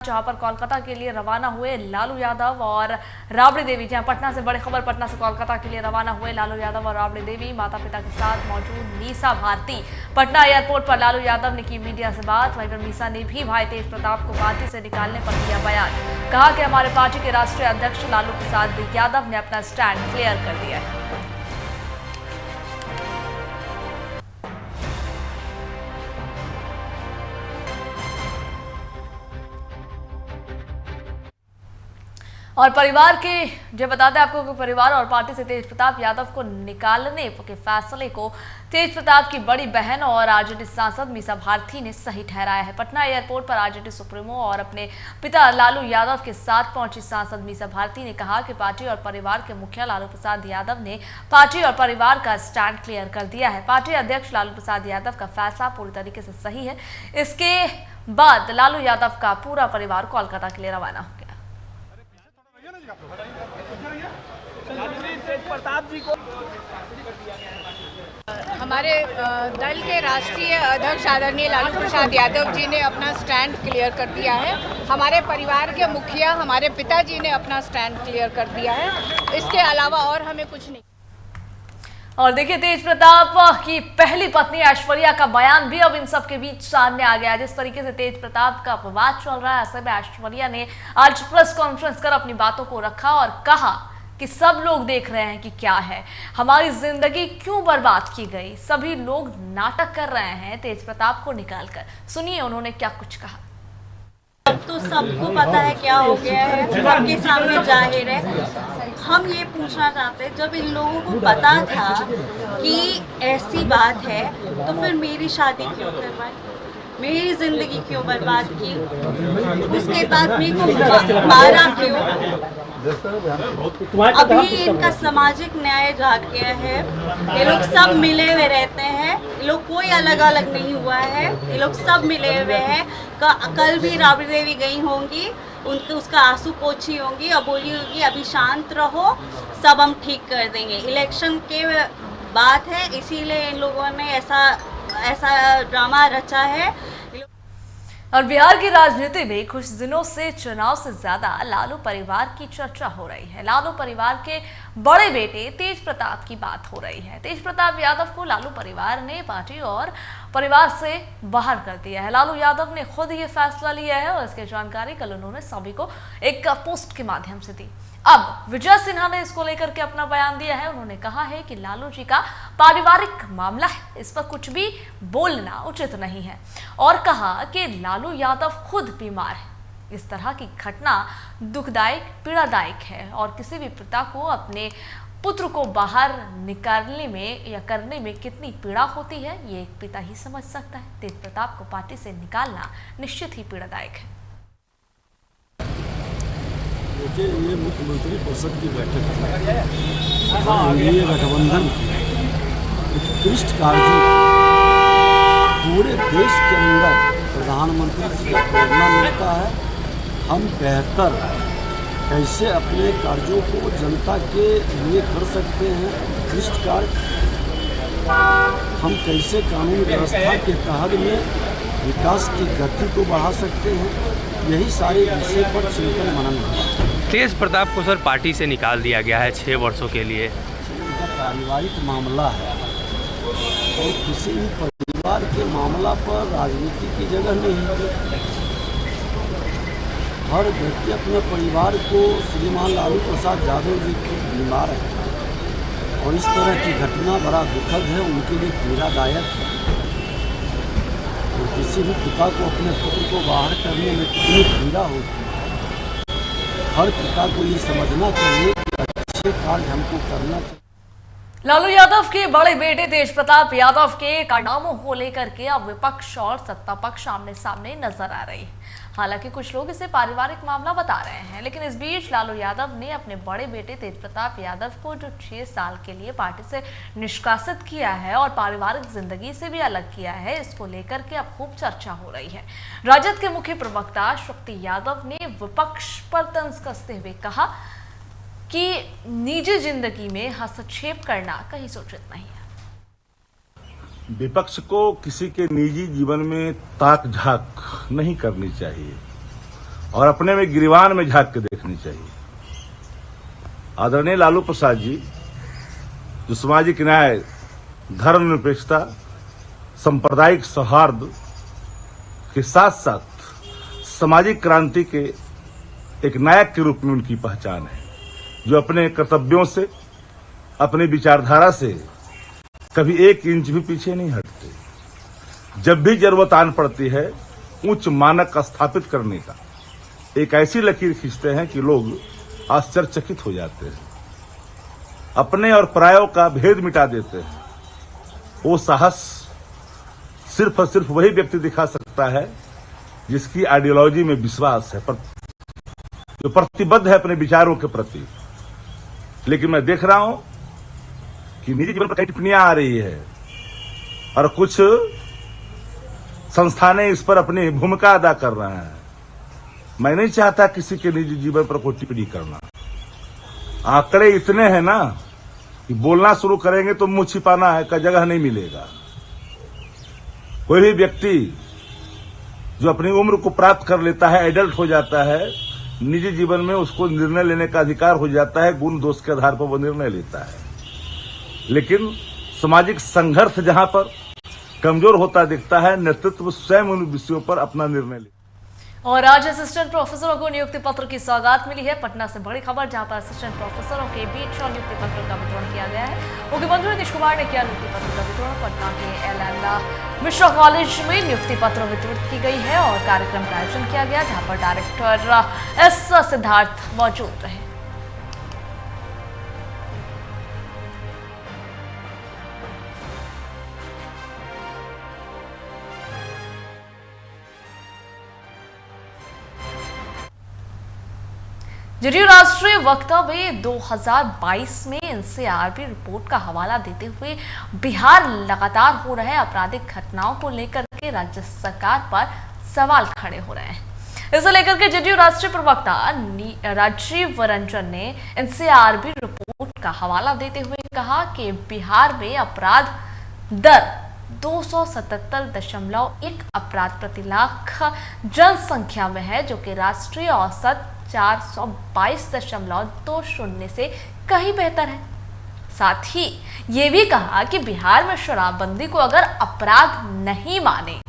जहां पर कोलकाता के लिए रवाना हुए लालू यादव और राबड़ी देवी। जहां पटना से बड़ी खबर, पटना से कोलकाता के लिए रवाना हुए लालू यादव और राबड़ी देवी। माता पिता के साथ मौजूद मीसा भारती। पटना एयरपोर्ट पर लालू यादव ने की मीडिया से बात। वहीं पर मीसा ने भी भाई तेज प्रताप को पार्टी से निकालने पर दिया बयान। कहा कि हमारे पार्टी के राष्ट्रीय अध्यक्ष लालू प्रसाद यादव ने अपना स्टैंड क्लियर कर दिया है। और परिवार के जो बताते हैं आपको कि परिवार और पार्टी से तेज प्रताप यादव को निकालने के फैसले को तेज प्रताप की बड़ी बहन और आरजेडी सांसद मीसा भारती ने सही ठहराया है। पटना एयरपोर्ट पर आरजेडी सुप्रीमो और अपने पिता लालू यादव के साथ पहुंची सांसद मीसा भारती ने कहा कि पार्टी और परिवार के मुखिया लालू प्रसाद यादव ने पार्टी और परिवार का स्टैंड क्लियर कर दिया है। पार्टी अध्यक्ष लालू प्रसाद यादव का फैसला पूरी तरीके से सही है। इसके बाद लालू यादव का पूरा परिवार कोलकाता के लिए रवाना हो गया। हमारे दल के राष्ट्रीय अध्यक्ष आदरणीय लालू प्रसाद यादव जी ने अपना स्टैंड क्लियर कर दिया है। हमारे परिवार के मुखिया हमारे पिताजी ने अपना स्टैंड क्लियर कर दिया है। इसके अलावा और हमें कुछ नहीं। और देखिए, तेज प्रताप की पहली पत्नी ऐश्वर्या का बयान भी अब इन सब के बीच सामने आ गया है। जिस तरीके से तेज प्रताप का विवाद चल रहा है, ऐसे में ऐश्वर्या ने आज प्रेस कॉन्फ्रेंस कर अपनी बातों को रखा और कहा कि सब लोग देख रहे हैं कि क्या है, हमारी जिंदगी क्यों बर्बाद की गई। सभी लोग नाटक कर रहे हैं तेज प्रताप को निकालकर। सुनिए उन्होंने क्या कुछ कहा। अब तो सबको पता है क्या हो गया है, सबके सामने जाहिर है। हम ये पूछना चाहते हैं, जब इन लोगों को पता था कि ऐसी बात है तो फिर मेरी शादी क्यों करवाई, मेरी जिंदगी क्यों बर्बाद की, उसके बाद मेरे को मारा क्यों। अभी इनका सामाजिक न्याय जाग गया है। ये लोग सब मिले हुए रहते हैं, ये लोग कोई अलग अलग नहीं हुआ है, ये लोग सब मिले हुए हैं। कल भी राबड़ी देवी गई होंगी, उनके उसका आंसू पोछी होंगी और बोली होगी अभी शांत रहो, सब हम ठीक कर देंगे। इलेक्शन के बात है, इसीलिए इन लोगों ने ऐसा ड्रामा रचा है। और बिहार की राजनीति में कुछ दिनों से चुनाव से ज्यादा लालू परिवार की चर्चा हो रही है। लालू परिवार के बड़े बेटे तेज प्रताप की बात हो रही है। तेज प्रताप यादव को लालू परिवार ने पार्टी और परिवार से बाहर कर दिया है। लालू यादव ने खुद ये फैसला लिया है और इसकी जानकारी कल उन्होंने सभी को एक पोस्ट के माध्यम से दी। अब विजय सिन्हा ने इसको लेकर के अपना बयान दिया है। उन्होंने कहा है कि लालू जी का पारिवारिक मामला है, इस पर कुछ भी बोलना उचित नहीं है और कहा कि लालू यादव खुद बीमार है। इस तरह की घटना दुखदायक, पीड़ादायक है और किसी भी पिता को अपने पुत्र को बाहर निकालने में या करने में कितनी पीड़ा होती है, ये एक पिता ही समझ सकता है। तेज प्रताप को पार्टी से निकालना निश्चित ही पीड़ादायक है। देखिए, ये मुख्यमंत्री परिषद की बैठक एनडीए गठबंधन की उत्कृष्ट कार्य पूरे देश के अंदर प्रधानमंत्री जी का प्रेरणा मिलता है। हम बेहतर कैसे अपने कार्यों को जनता के लिए कर सकते हैं, उत्कृष्ट कार्य हम कैसे कानून व्यवस्था के तहत में विकास की गति को बढ़ा सकते हैं, यही सारे विषय पर चिंतन मनन हुआ। तेज प्रताप को सर पार्टी से निकाल दिया गया है 6 वर्षों के लिए। उनका पारिवारिक मामला है और किसी भी परिवार के मामला पर राजनीति की जगह नहीं है। हर व्यक्ति अपने परिवार को, श्रीमान लालू प्रसाद यादव जी को बीमार है और इस तरह की घटना बड़ा दुखद है, उनके लिए पीड़ादायक है। और किसी भी पिता को अपने पुत्र को बाहर करने में कितनी पीड़ा होती है, हर पिता को ये समझना चाहिए कि अच्छे कार्य हमको करना चाहिए। लालू यादव के बड़े बेटे तेज प्रताप यादव के कारनामों को लेकर के अब विपक्ष और सत्ता पक्ष आमने सामने नजर आ रही है। हालांकि कुछ लोग इसे पारिवारिक मामला बता रहे हैं, लेकिन इस बीच लालू यादव ने अपने बड़े बेटे तेज प्रताप यादव को जो 6 साल के लिए पार्टी से निष्कासित किया है और पारिवारिक जिंदगी से भी अलग किया है, इसको लेकर के अब खूब चर्चा हो रही है। राजद के मुख्य प्रवक्ता शक्ति यादव ने विपक्ष पर तंज कसते हुए कहा कि निजी जिंदगी में हस्तक्षेप करना कहीं उचित नहीं है। विपक्ष को किसी के निजी जीवन में ताक झाक नहीं करनी चाहिए। और अपने में गिरवान में झांक के देखनी चाहिए। आदरणीय लालू प्रसाद जी जो सामाजिक न्याय, धर्मनिरपेक्षता, सांप्रदायिक सौहार्द के साथ साथ सामाजिक क्रांति के एक नायक के रूप में उनकी पहचान है, जो अपने कर्तव्यों से, अपनी विचारधारा से कभी एक इंच भी पीछे नहीं हटते। जब भी जरूरत आन पड़ती है उच्च मानक स्थापित करने का एक ऐसी लकीर खींचते हैं कि लोग आश्चर्यचकित हो जाते हैं। अपने और परायों का भेद मिटा देते हैं। वो साहस सिर्फ और सिर्फ वही व्यक्ति दिखा सकता है जिसकी आइडियोलॉजी में विश्वास है, जो प्रतिबद्ध है अपने विचारों के प्रति। लेकिन मैं देख रहा हूं कि निजी जीवन पर कई टिप्पणियां आ रही है और कुछ संस्थानें इस पर अपनी भूमिका अदा कर रहे हैं। मैं नहीं चाहता किसी के निजी जीवन पर कोई टिप्पणी करना। आंकड़े इतने हैं ना कि बोलना शुरू करेंगे तो मुंह छिपाना है का जगह नहीं मिलेगा। कोई भी व्यक्ति जो अपनी उम्र को प्राप्त कर लेता है, एडल्ट हो जाता है, निजी जीवन में उसको निर्णय लेने का अधिकार हो जाता है। गुण दोष के आधार पर वो निर्णय लेता है। लेकिन सामाजिक संघर्ष जहां पर कमजोर होता दिखता है, नेतृत्व स्वयं उन विषयों पर अपना निर्णय ले। और आज असिस्टेंट प्रोफेसरों को नियुक्ति पत्र की सौगात मिली है। पटना से बड़ी खबर, जहां पर असिस्टेंट प्रोफेसरों के बीच नियुक्ति पत्र का वितरण किया गया है। मुख्यमंत्री नीतीश कुमार ने किया नियुक्ति पत्र का वितरण। पटना के एल मिश्रा कॉलेज में नियुक्ति पत्र वितरित की गई है और कार्यक्रम का आयोजन किया गया, जहां पर डायरेक्टर एस सिद्धार्थ मौजूद रहे। जदयू राष्ट्रीय वक्ता में 2022 में एनसीआरबी रिपोर्ट का हवाला देते हुए बिहार लगातार हो रहे आपराधिक घटनाओं को लेकर के राज्य सरकार पर सवाल खड़े हो रहे हैं। इसे लेकर के जदयू राष्ट्रीय प्रवक्ता राजीव रंजन ने एनसीआरबी रिपोर्ट का हवाला देते हुए कहा कि बिहार में अपराध दर 277.1 अपराध प्रति लाख जनसंख्या में है, जो कि राष्ट्रीय औसत 422.20 से कहीं बेहतर है। साथ ही ये भी कहा कि बिहार में शराबबंदी को अगर अपराध नहीं माने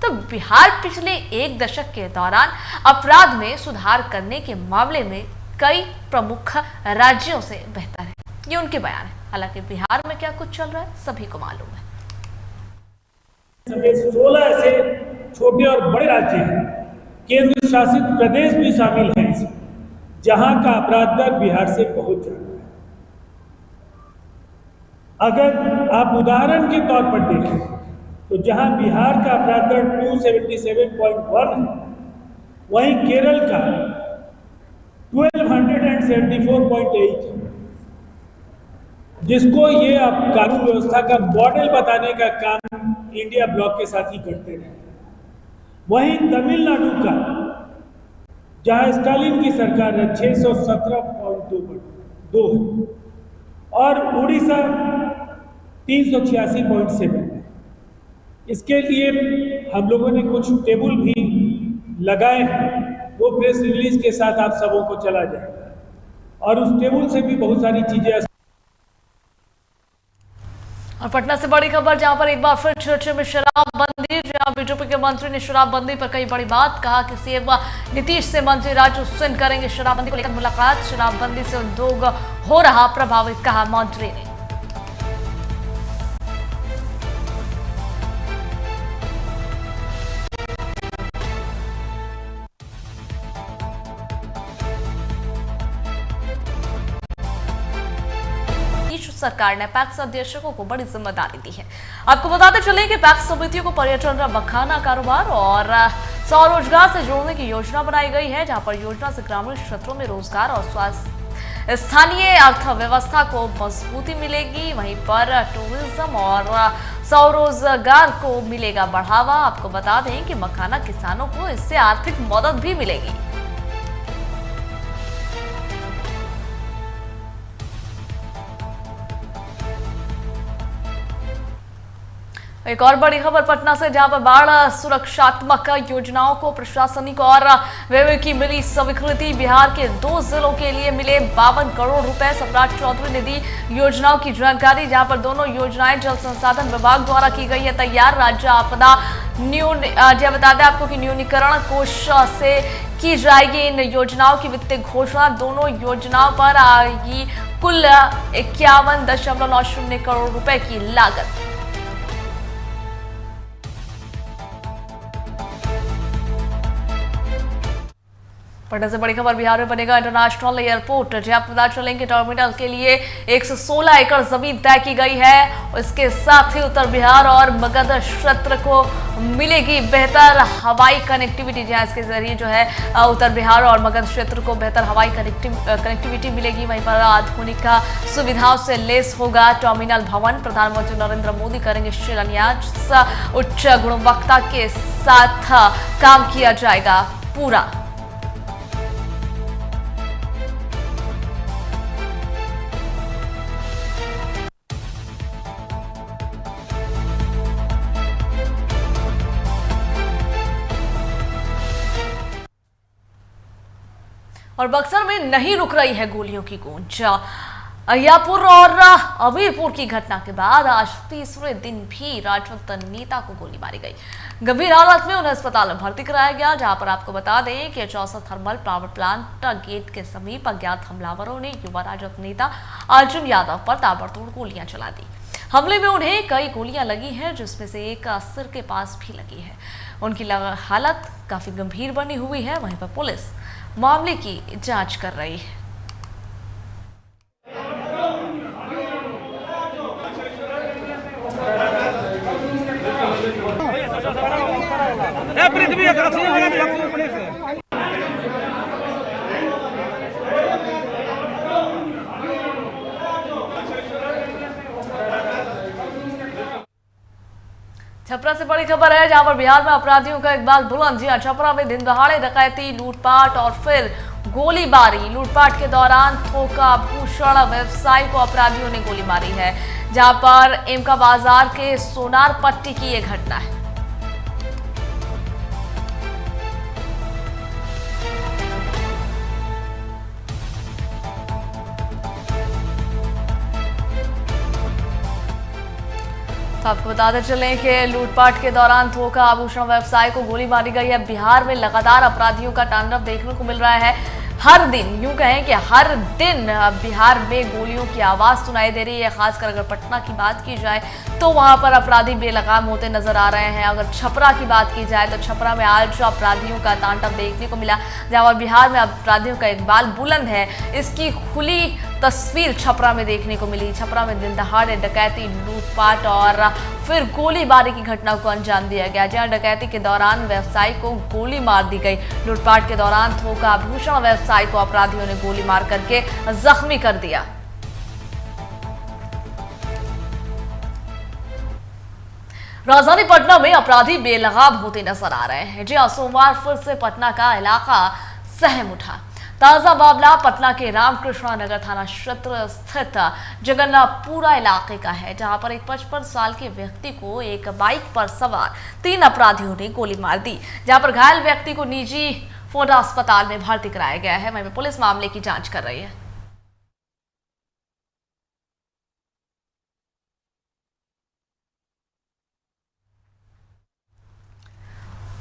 तो बिहार पिछले एक दशक के दौरान अपराध में सुधार करने के मामले में कई प्रमुख राज्यों से बेहतर है। ये उनके बयान है। हालांकि बिहार में क्या कुछ चल रहा है सभी को मालूम है। 16 ऐसे छोटे और बड़े राज्य हैं, केंद्र शासित प्रदेश भी शामिल हैं इसमें, जहां का अपराध दर बिहार से बहुत ज्यादा है। अगर आप उदाहरण के तौर पर देखें तो जहां बिहार का अपराध दर 277.1 है, वहीं केरल का 1274.8 है, जिसको ये आप कानून व्यवस्था का मॉडल बताने का काम इंडिया ब्लॉक के साथ ही करते रहे। वहीं तमिलनाडु का, जहां स्टालिन की सरकार है, 617.2 है और उड़ीसा 386.7 है। इसके लिए हम लोगों ने कुछ टेबल भी लगाए हैं, वो प्रेस रिलीज के साथ आप सबों को चला जाएगा और उस टेबल से भी बहुत सारी चीजें। और पटना से बड़ी खबर, जहां पर एक बार फिर चर्चा में शराबबंदी, जहां बीजेपी के मंत्री ने शराबबंदी पर कई बड़ी बात कहा कि सीएम नीतीश से मंत्री राजू सिंह करेंगे शराबबंदी को लेकर मुलाकात। शराबबंदी से उद्योग हो रहा प्रभावित, कहा मंत्री ने। सरकार ने पैक्स अध्यक्षों को बड़ी जिम्मेदारी दी है। आपको बताते चले कि पैक्स समितियों को पर्यटन, मखाना कारोबार और स्वरोजगार से जोड़ने की योजना बनाई गई है, जहां पर योजना से ग्रामीण क्षेत्रों में रोजगार और स्वास्थ्य स्थानीय अर्थव्यवस्था को मजबूती मिलेगी। वहीं पर टूरिज्म और स्वरोजगार को मिलेगा बढ़ावा। आपको बता दें कि मखाना किसानों को इससे आर्थिक मदद भी मिलेगी। एक और बड़ी खबर पटना से, जहां पर बाढ़ सुरक्षात्मक योजनाओं को प्रशासनिक और व्यय की मिली स्वीकृति। बिहार के 2 जिलों के लिए मिले 52 करोड़ रुपए। सम्राट चौधरी ने दी योजनाओं की जानकारी, जहां पर दोनों योजनाएं जल संसाधन विभाग द्वारा की गई है तैयार। राज्य आपदा बता दें आपको कि न्यूनीकरण कोष से की जाएगी इन योजनाओं की वित्तीय घोषणा। दोनों योजनाओं पर आएगी कुल 51.90 करोड़ रुपए की लागत। पटना से बड़ी खबर, बिहार में बनेगा इंटरनेशनल एयरपोर्ट। जहां पता चलेंगे टर्मिनल के लिए 116 एकड़ जमीन तय की गई है। इसके साथ ही उत्तर बिहार और मगध क्षेत्र को मिलेगी बेहतर हवाई कनेक्टिविटी। जहां इसके जरिए जो है उत्तर बिहार और मगध क्षेत्र को बेहतर हवाई कनेक्टिविटी मिलेगी। वहीं पर आधुनिक सुविधाओं से लेस होगा टर्मिनल भवन। प्रधानमंत्री नरेंद्र मोदी करेंगे शिलान्यास। उच्च गुणवत्ता के साथ काम किया जाएगा पूरा। और बक्सर में नहीं रुक रही है गोलियों की गूंज। अय्यापुर और अमीरपुर की घटना के बाद आज तीसरे दिन भी राजपूत नेता को गोली मारी गई। गंभीर हालत में उन्हें अस्पताल में भर्ती कराया गया, जहां पर आपको बता दें कि Chausa thermal power plant gate के समीप अज्ञात हमलावरों ने युवा राजद नेता अर्जुन यादव पर ताबड़तोड़ गोलियां चला दी। हमले में उन्हें कई गोलियां लगी हैं, जिसमें से एक सिर के पास भी लगी है। उनकी हालत काफी गंभीर बनी हुई है। वहीं पर पुलिस मामले की जांच कर रही है। छपरा से बड़ी खबर है, जहां पर बिहार में अपराधियों का इकबाल बुलंद। जी छपरा में दिन दहाड़े डकैती, लूटपाट और फिर गोलीबारी। लूटपाट के दौरान थोक आभूषण व्यवसायी को अपराधियों ने गोली मारी है, जहां पर एमका बाजार के सोनार पट्टी की यह घटना है। तो आपको बताते चलें कि लूटपाट के दौरान थोक आभूषण व्यवसाय को गोली मारी गई है। बिहार में लगातार अपराधियों का तांडव देखने को मिल रहा है। हर दिन, यूं कहें कि हर दिन बिहार में गोलियों की आवाज सुनाई दे रही है। खासकर अगर पटना की बात की जाए तो वहां पर अपराधी बेलगाम होते नजर आ रहे हैं। अगर छपरा की बात की जाए तो छपरा में आज अपराधियों का तांडव देखने को मिला, जहां बिहार में अपराधियों का इकबाल बुलंद है। इसकी खुली तस्वीर छपरा में देखने को मिली। छपरा में दिन दहाड़े डकैती, लूटपाट और फिर गोलीबारी की घटना को अंजाम दिया गया, जहां डकैती के दौरान व्यवसायी को गोली मार दी गई। लूटपाट के दौरान थोक आभूषण व्यवसायी को अपराधियों ने गोली मार करके जख्मी कर दिया। राजधानी पटना में अपराधी बेलगाम होते नजर आ रहे हैं। जी सोमवार फिर से पटना का इलाका सहम उठा। ताजा मामला पटना के रामकृष्ण नगर थाना क्षेत्र स्थित जगन्नाथपुरा इलाके का है, जहां पर एक 55 साल के व्यक्ति को एक बाइक पर सवार 3 अपराधियों ने गोली मार दी, जहां पर घायल व्यक्ति को निजी फोर्टा अस्पताल में भर्ती कराया गया है। वहीं पुलिस मामले की जांच कर रही है।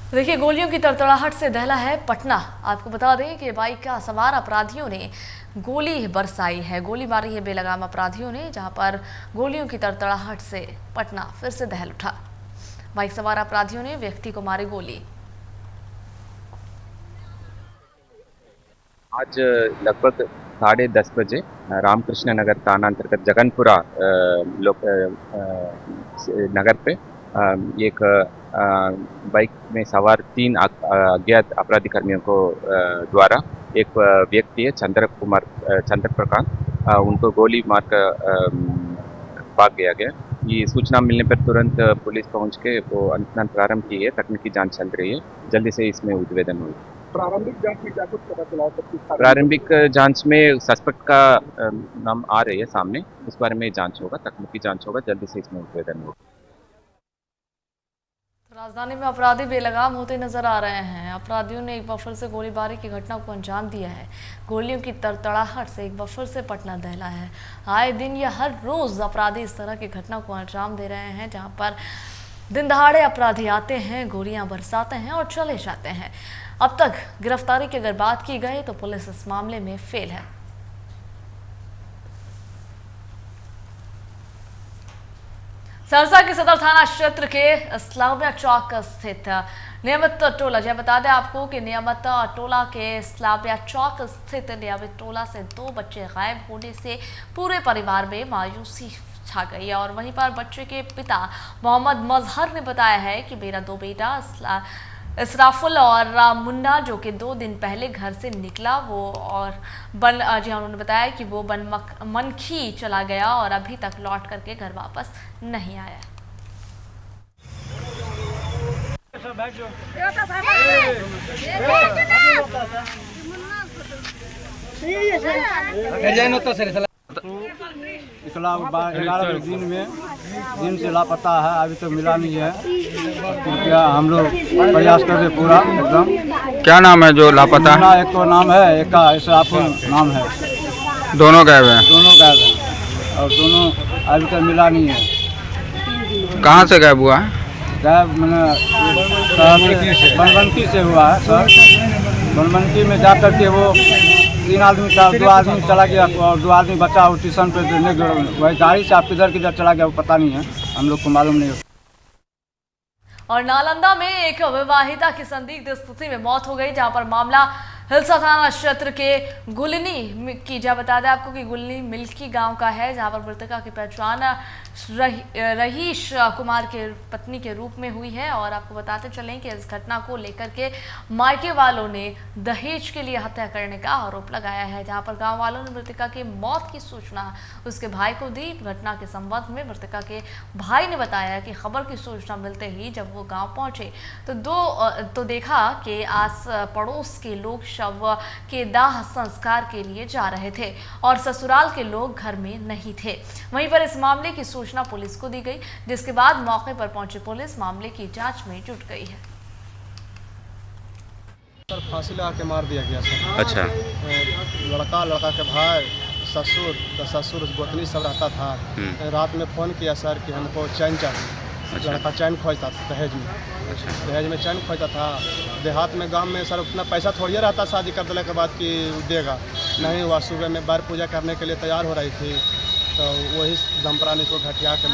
देखिए, गोलियों की तड़तड़ाहट से दहला है पटना। आपको बता दें कि बाइक का सवार अपराधियों ने गोली बरसाई है, गोली मारी है बेलगाम अपराधियों ने, जहां पर गोलियों की तड़तड़ाहट से पटना फिर से दहल उठा। बाइक सवार अपराधियों ने व्यक्ति को मारी गोली। आज लगभग 10:30 बजे रामकृष्ण नगर थाना अंतर्गत जगनपुरा नगर पे एक बाइक में सवार 3 अज्ञात अपराधी कर्मियों को द्वारा एक व्यक्ति है चंद्र प्रकाश, उनको गोली मारकर भाग गया। ये सूचना मिलने पर तुरंत पुलिस पहुंच के वो अनुसंधान प्रारंभ की है। तकनीकी जांच चल रही है, जल्दी से इसमें उद्भेदन हुई। प्रारंभिक जांच में क्या कुछ पता चला? प्रारंभिक जांच में सस्पेक्ट का नाम आ रही है सामने, उस बारे में जांच होगा, तकनीकी जांच होगा, जल्दी से इसमें उद्भेदन होगा। राजधानी में अपराधी बेलगाम होते नजर आ रहे हैं। अपराधियों ने एक बफर से गोलीबारी की घटना को अंजाम दिया है। गोलियों की तड़तड़ाहट से एक बफर से पटना दहला है। आए दिन या हर रोज अपराधी इस तरह की घटना को अंजाम दे रहे हैं, जहां पर दिन दहाड़े अपराधी आते हैं, गोलियां बरसाते हैं और चले जाते हैं। अब तक गिरफ्तारी की अगर बात की गई तो पुलिस इस मामले में फेल है। सहरसा के सदर थाना क्षेत्र के इस्लामिया चौक स्थित नियमित टोला, जय बता दें आपको कि नियमित टोला के इस्लामिया चौक स्थित नियमित टोला से 2 बच्चे गायब होने से पूरे परिवार में मायूसी छा गई। और वहीं पर बच्चे के पिता मोहम्मद मजहर ने बताया है कि मेरा 2 बेटा इसराफुल और मुन्ना, जो कि 2 दिन पहले घर से निकला, वो और उन्होंने बताया कि वो मनखी चला गया और अभी तक लौट करके घर वापस नहीं आया। इकला दिन से लापता है, अभी तो मिला नहीं है। कृपया हम लोग प्रयास कर रहे पूरा एकदम। क्या नाम है जो लापता है? एक तो नाम है, एक का इसराफुल नाम है। दोनों गायब हैं? दोनों गायब हैं और दोनों अभी तक मिला नहीं है। कहाँ से गायब हुआ है? गायब बनबनकी से हुआ है सर। बनबनकी में जा करके वो 3 आदमी था, 2 आदमी चला गया और 2 आदमी बचा। वो ट्यूशन पे वही गाड़ी से आप किधर चला गया वो पता नहीं है, हम लोग को मालूम नहीं। और नालंदा में एक विवाहिता की संदिग्ध स्थिति में मौत हो गई, जहां पर मामला हिलसा थाना क्षेत्र के गुलनी की, जहाँ बता दें आपको कि गुलनी मिल्की गांव का है, जहां पर मृतका की पहचान रहीश कुमार के पत्नी के रूप में हुई है। और आपको बताते चलें कि इस घटना को लेकर के मायके वालों ने दहेज के लिए हत्या करने का आरोप लगाया है, जहां पर गांव वालों ने मृतका की मौत की सूचना उसके भाई को दी। घटना के संबंध में मृतका के भाई ने बताया कि खबर की सूचना मिलते ही जब वो गाँव पहुंचे तो देखा कि आस पड़ोस के लोग शव के दाह संस्कार के लिए जा रहे थे और ससुराल के लोग घर में नहीं थे। वहीं पर इस मामले की सूचना पुलिस को दी गई, जिसके बाद मौके पर पहुंची पुलिस मामले की जांच में जुट गई है। सर फांसी लगा के मार दिया गया सर। अच्छा। लड़का के भाई, ससुर गोतनी सब रहता था। रात में फ़ोन किया सर कि हमको चैन चाहिए। अच्छा। लड़का चैन खोजता था दहेज में। अच्छा। दहेज में चैन खोजता था। देहात में गांव में सर उतना पैसा थोड़ी रहता शादी कर देने के बाद कि देगा नहीं हुआ। सुबह में बार पूजा करने के लिए तैयार हो रही थी तो वही दमपरानी को घटिया के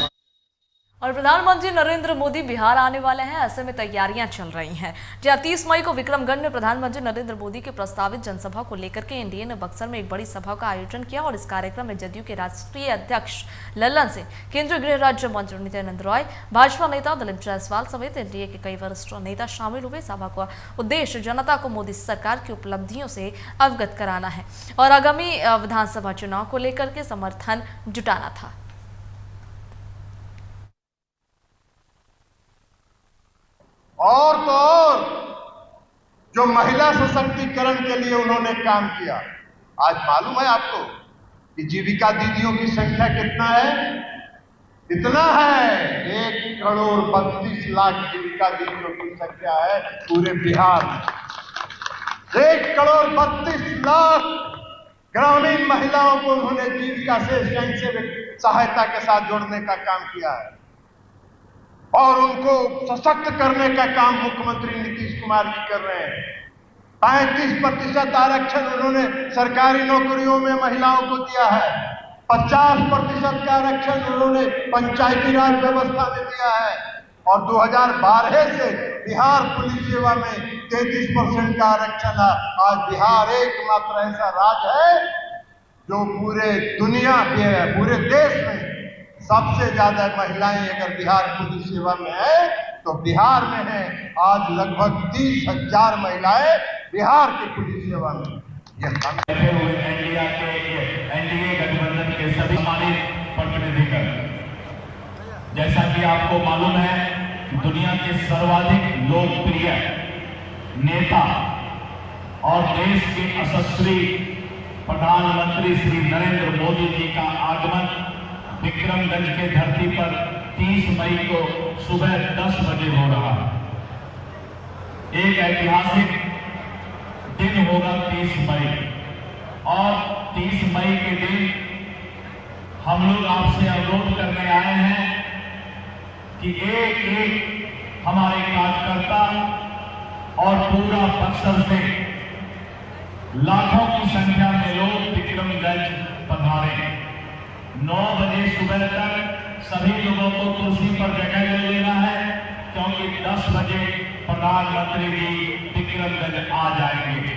और प्रधानमंत्री नरेंद्र मोदी बिहार आने वाले हैं, ऐसे में तैयारियां चल रही हैं। जहां 30 मई को विक्रमगंज में प्रधानमंत्री नरेंद्र मोदी के प्रस्तावित जनसभा को लेकर के एनडीए ने बक्सर में एक बड़ी सभा का आयोजन किया और इस कार्यक्रम में जदयू के राष्ट्रीय अध्यक्ष लल्लन सिंह, केंद्रीय गृह राज्य मंत्री नित्यानंद राय, भाजपा नेता दिलीप जायसवाल समेत एनडीए के कई वरिष्ठ नेता शामिल हुए। सभा का उद्देश्य जनता को मोदी सरकार की उपलब्धियों से अवगत कराना है और आगामी विधानसभा चुनाव को लेकर के समर्थन जुटाना था। और तो और जो महिला सशक्तिकरण के लिए उन्होंने काम किया, आज मालूम है आपको कि जीविका दीदियों की संख्या कितना है? इतना है 1,32,00,000 जीविका दीदियों की संख्या है पूरे बिहार में। 1,32,00,000 ग्रामीण महिलाओं को उन्होंने जीविका से स्वयंसेवी सहायता के साथ जोड़ने का काम किया है और उनको सशक्त करने का काम मुख्यमंत्री नीतीश कुमार जी कर रहे हैं। 35% आरक्षण उन्होंने सरकारी नौकरियों में महिलाओं को दिया है। 50% का आरक्षण उन्होंने पंचायती राज व्यवस्था में दिया है और 2012 से बिहार पुलिस सेवा में 33% का आरक्षण है। आज बिहार एकमात्र ऐसा राज्य है जो पूरे दुनिया में, पूरे देश में सबसे ज्यादा महिलाएं अगर बिहार पुलिस सेवा में है तो बिहार में है। आज लगभग 30,000 महिलाएं बिहार की पुलिस सेवा में। एनडीए गठबंधन के सभी सम्मानित प्रतिनिधिगण, जैसा कि आपको मालूम है, दुनिया के सर्वाधिक लोकप्रिय नेता और देश के यशस्वी प्रधानमंत्री श्री नरेंद्र मोदी जी का आगमन विक्रमगंज के धरती पर 30 मई को सुबह 10 बजे हो रहा है। एक ऐतिहासिक दिन होगा 30 मई, और 30 मई के दिन हम लोग आपसे अनुरोध करने आए हैं कि एक एक हमारे कार्यकर्ता और पूरा बक्सर से लाखों की संख्या में लोग विक्रमगंज पधारे। 9 बजे सुबह तक सभी लोगों को कुर्सी पर जगह ले लेना है, क्योंकि 10 बजे प्रधानमंत्री जी विक्रमगंज आ जाएंगे।